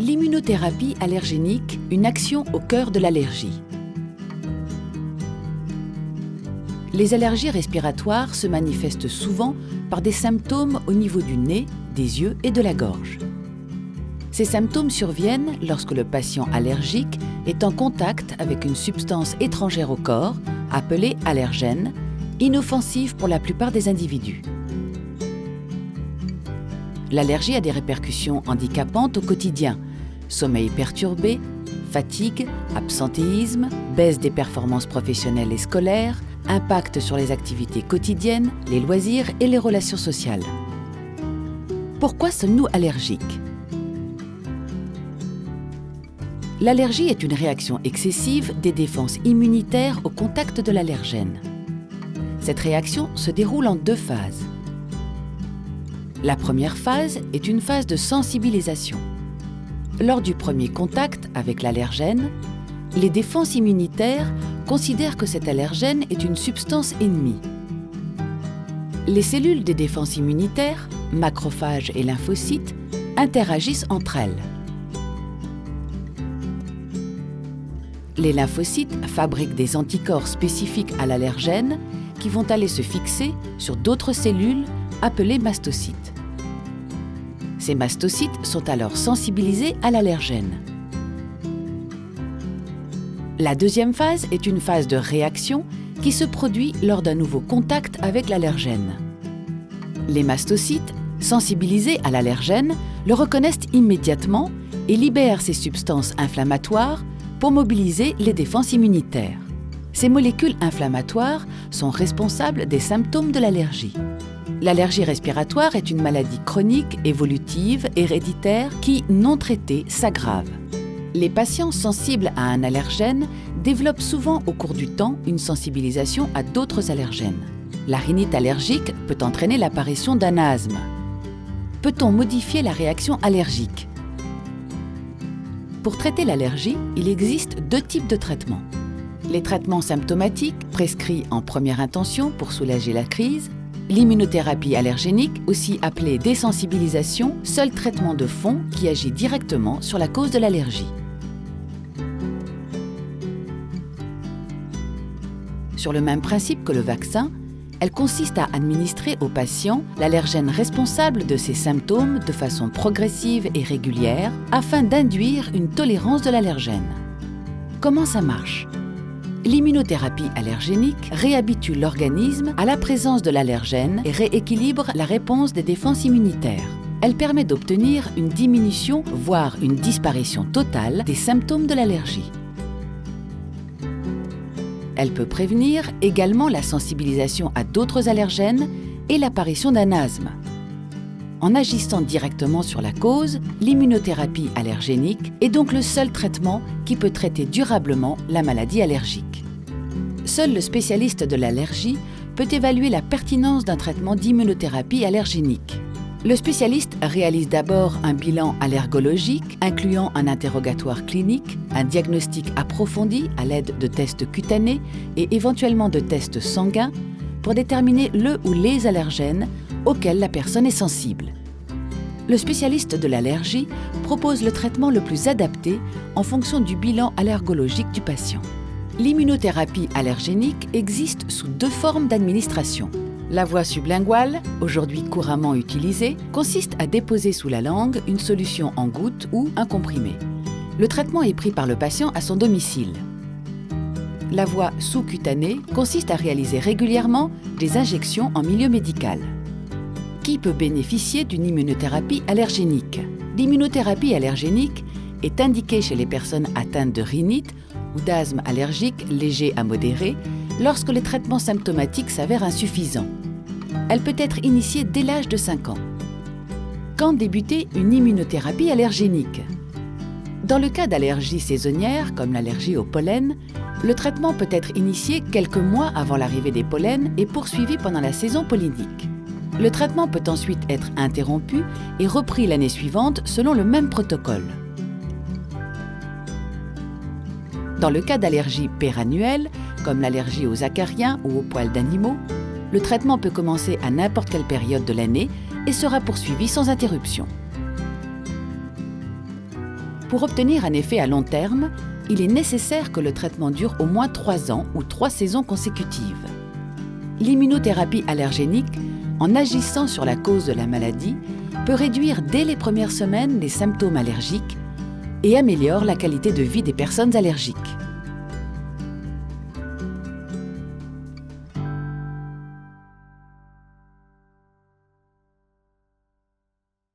L'immunothérapie allergénique, une action au cœur de l'allergie. Les allergies respiratoires se manifestent souvent par des symptômes au niveau du nez, des yeux et de la gorge. Ces symptômes surviennent lorsque le patient allergique est en contact avec une substance étrangère au corps, appelée allergène, inoffensive pour la plupart des individus. L'allergie a des répercussions handicapantes au quotidien: sommeil perturbé, fatigue, absentéisme, baisse des performances professionnelles et scolaires, impact sur les activités quotidiennes, les loisirs et les relations sociales. Pourquoi sommes-nous allergiques ? L'allergie est une réaction excessive des défenses immunitaires au contact de l'allergène. Cette réaction se déroule en deux phases. La première phase est une phase de sensibilisation. Lors du premier contact avec l'allergène, les défenses immunitaires considèrent que cet allergène est une substance ennemie. Les cellules des défenses immunitaires, macrophages et lymphocytes, interagissent entre elles. Les lymphocytes fabriquent des anticorps spécifiques à l'allergène qui vont aller se fixer sur d'autres cellules appelées mastocytes. Ces mastocytes sont alors sensibilisés à l'allergène. La deuxième phase est une phase de réaction qui se produit lors d'un nouveau contact avec l'allergène. Les mastocytes, sensibilisés à l'allergène, le reconnaissent immédiatement et libèrent ces substances inflammatoires pour mobiliser les défenses immunitaires. Ces molécules inflammatoires sont responsables des symptômes de l'allergie. L'allergie respiratoire est une maladie chronique, évolutive, héréditaire qui, non traitée, s'aggrave. Les patients sensibles à un allergène développent souvent au cours du temps une sensibilisation à d'autres allergènes. La rhinite allergique peut entraîner l'apparition d'un asthme. Peut-on modifier la réaction allergique ? Pour traiter l'allergie, il existe deux types de traitements. Les traitements symptomatiques, prescrits en première intention pour soulager la crise. L'immunothérapie allergénique, aussi appelée désensibilisation, seul traitement de fond qui agit directement sur la cause de l'allergie. Sur le même principe que le vaccin, elle consiste à administrer au patient l'allergène responsable de ses symptômes de façon progressive et régulière afin d'induire une tolérance de l'allergène. Comment ça marche ? L'immunothérapie allergénique réhabitue l'organisme à la présence de l'allergène et rééquilibre la réponse des défenses immunitaires. Elle permet d'obtenir une diminution, voire une disparition totale des symptômes de l'allergie. Elle peut prévenir également la sensibilisation à d'autres allergènes et l'apparition d'un asthme. En agissant directement sur la cause, l'immunothérapie allergénique est donc le seul traitement qui peut traiter durablement la maladie allergique. Seul le spécialiste de l'allergie peut évaluer la pertinence d'un traitement d'immunothérapie allergénique. Le spécialiste réalise d'abord un bilan allergologique, incluant un interrogatoire clinique, un diagnostic approfondi à l'aide de tests cutanés et éventuellement de tests sanguins pour déterminer le ou les allergènes auxquels la personne est sensible. Le spécialiste de l'allergie propose le traitement le plus adapté en fonction du bilan allergologique du patient. L'immunothérapie allergénique existe sous deux formes d'administration. La voie sublinguale, aujourd'hui couramment utilisée, consiste à déposer sous la langue une solution en gouttes ou un comprimé. Le traitement est pris par le patient à son domicile. La voie sous-cutanée consiste à réaliser régulièrement des injections en milieu médical. Qui peut bénéficier d'une immunothérapie allergénique ? L'immunothérapie allergénique est indiquée chez les personnes atteintes de rhinite ou d'asthme allergique léger à modéré lorsque les traitements symptomatiques s'avèrent insuffisants. Elle peut être initiée dès l'âge de 5 ans. Quand débuter une immunothérapie allergénique ? Dans le cas d'allergies saisonnières, comme l'allergie au pollen, le traitement peut être initié quelques mois avant l'arrivée des pollens et poursuivi pendant la saison pollinique. Le traitement peut ensuite être interrompu et repris l'année suivante selon le même protocole. Dans le cas d'allergies pérannuelles, comme l'allergie aux acariens ou aux poils d'animaux, le traitement peut commencer à n'importe quelle période de l'année et sera poursuivi sans interruption. Pour obtenir un effet à long terme, il est nécessaire que le traitement dure au moins 3 ans ou 3 saisons consécutives. L'immunothérapie allergénique, en agissant sur la cause de la maladie, peut réduire dès les premières semaines les symptômes allergiques et améliore la qualité de vie des personnes allergiques.